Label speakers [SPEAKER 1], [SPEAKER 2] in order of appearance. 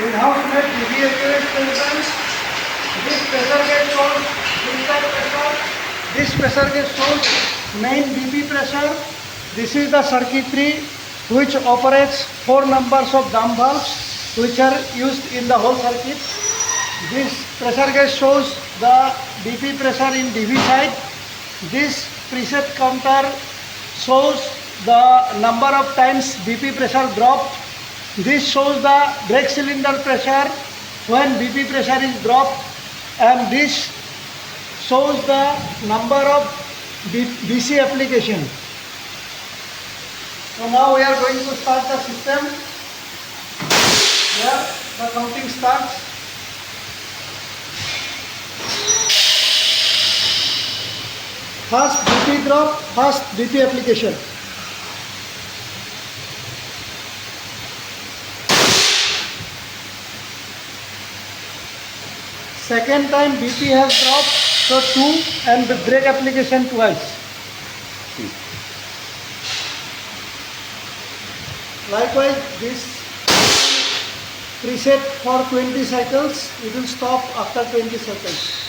[SPEAKER 1] in-house made Nbqs resistance. This pressure gauge shows inside pressure. This pressure gauge shows main BP pressure. This is the circuitry which operates 4 numbers of dumb valves which are used in the whole circuit. This pressure gauge shows the BP pressure in DV side. This preset counter shows the number of times BP pressure dropped. This shows the brake cylinder pressure when BP pressure is dropped, and this shows the number of BC application. So now we are going to start the system. Here the counting starts. First BP drop, first BP application. Second time BP has dropped, so 2, and the brake application twice. Likewise, this preset for 20 cycles, it will stop after 20 cycles.